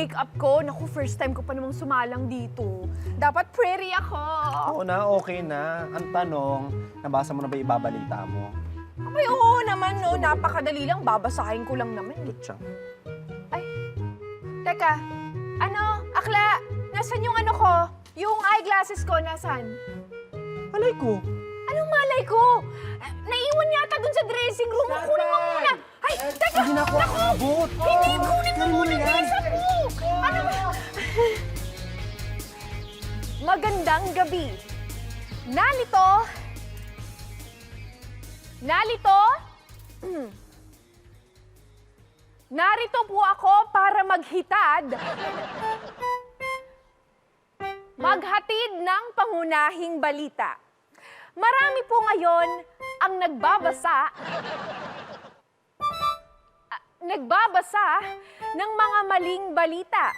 makeup ko. Naku, first time ko pa namang sumalang dito. Dapat pretty ako. Oo na, okay na. Ang tanong, nabasa mo na ba ibabalita mo? Abay, oo naman, no. Napakadali lang. Babasahin ko lang naman. Kutsang. Ay, teka. Ano, Akla, nasan yung ano ko? Yung eyeglasses ko, nasan? Alay ko. Anong malay ko? Naiwan yata dun sa dressing room. Kunin mo muna. Ay, teka! Hindi na ako aabot. Hindi, kunin mo muna. Bilisan mo! Ano ba? Magandang gabi. Narito po ako para maghatid ng pangunahing balita. Marami po ngayon ang nagbabasa ng mga maling balita.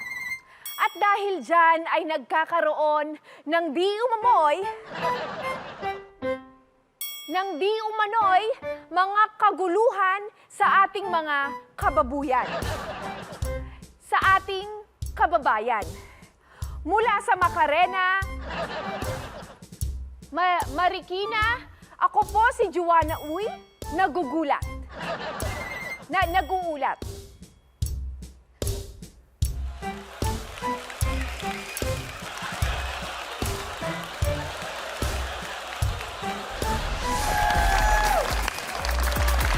At dahil dyan ay nagkakaroon ng di umano'y mga kaguluhan sa ating mga kababuyan. Sa ating kababayan. Mula sa Macarena, Marikina, ako po si Joanna Uy, naguulat.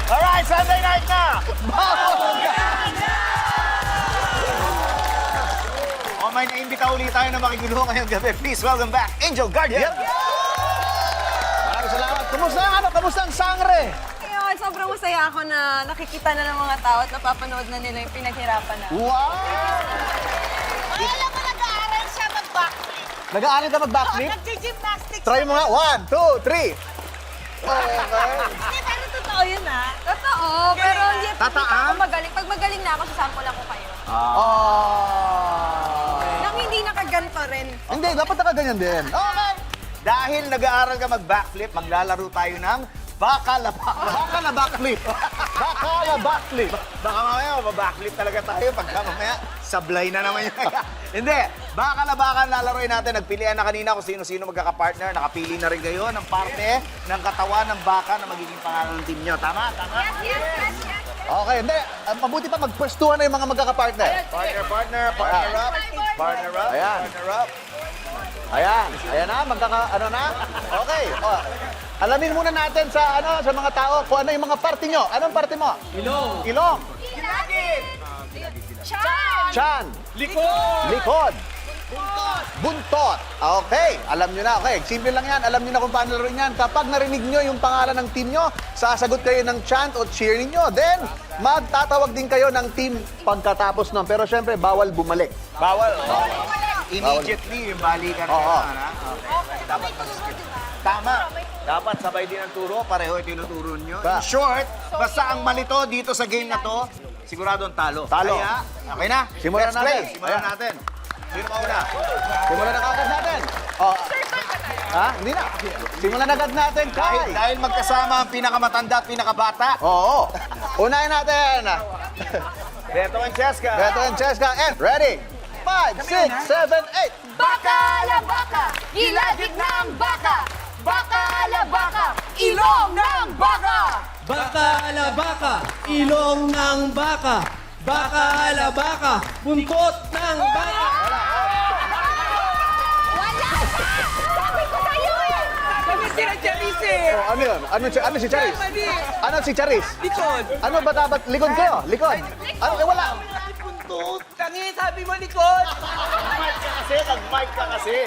Alright, Sunday night na! O, may naimbita ulit tayo na makigulo ngayong gabi. Please welcome back, Angel Guardian! Maraming salamat. Kumusta ang ano? Kamusta ang sangre? Ayun, sobrang masaya ako na nakikita na ng mga tao at napapanood na nila yung pinaghirapan na. Wow! Ay, alam mo, nag-aaral siya mag-backflip. Nag-aaral ka mag-backflip? Nag-gymnastics. Try mo nga. 1, 2, 3. Okay. Hindi, pero totoo yun, ha? Totoo, pero hindi Tataan? ako magaling. Pag magaling na ako, sasample ako kayo. Nang hindi nakaganto rin. Hindi, dapat nakaganyan din. Okay! Dahil nag-aaral ka mag-backflip, maglalaro tayo ng Baka la Backflip. Baka na backflip. Baka na backflip. Baka mamaya, mabackflip talaga tayo. Pagka mamaya, sablay na naman yun. Hindi. Baka na baka lalaroin natin. Nagpilian na kanina kung sino-sino magkakapartner. Nakapili na rin kayo ng parte ng katawan ng baka na magiging pangalan ng team nyo. Tama? Tama? Yes. Okay, hindi. Mabuti pa magpwestuhan na yung mga magkakapartner. Partner up. Partner up. Ayan. Partner up. Ayan na, ano na? Okay. Alamin muna natin sa mga tao kung ano yung mga parte nyo. Anong parte mo? Ilong. Tiyan. Likod. Buntot. Okay, alam nyo na. Okay, simple lang yan. Alam nyo na kung paano laruin yan. Kapag narinig nyo yung pangalan ng team nyo, sasagot kayo ng chant o cheer ninyo. Then, magtatawag din kayo ng team pagkatapos nun. Pero syempre, bawal bumalik. Bawal. Immediately, yung balikan na Oo. yan, ha? Okay. Dapat mag-skip. Tama. Dapat sabay din ang turo, pareho yung tinuturo nyo. In short, basta ang malito dito sa game na to, sigurado ang talo. Talo. Kaya, okay na? Simulan Let's play. natin. Simulan Ayan. natin. Sino mauna? Simulan na agad natin. Ha? Hindi na. Simulan agad natin, Kai. Dahil magkasama ang pinakamatanda at pinakabata. Oo. Unahin natin. Beto and Cheska. Beto and Cheska. And ready? 5, 6, 7, 8. Baka la baka, ilagit ng baka. Baka la baka, ilong ng baka. Baka ala baka, ilong ng baka. Baka ala baka, buntot ng baka. Wala ka! Sabi ko sa'yo eh! Sabi sila Charis eh. Ano yun? Ano si Charis? Mali. Ano si Charis? Likod. Ano ba dapat? Likod kayo? Likod? Ano? Wala. Tangi, sabi mo likod. Mag-mic ka kasi.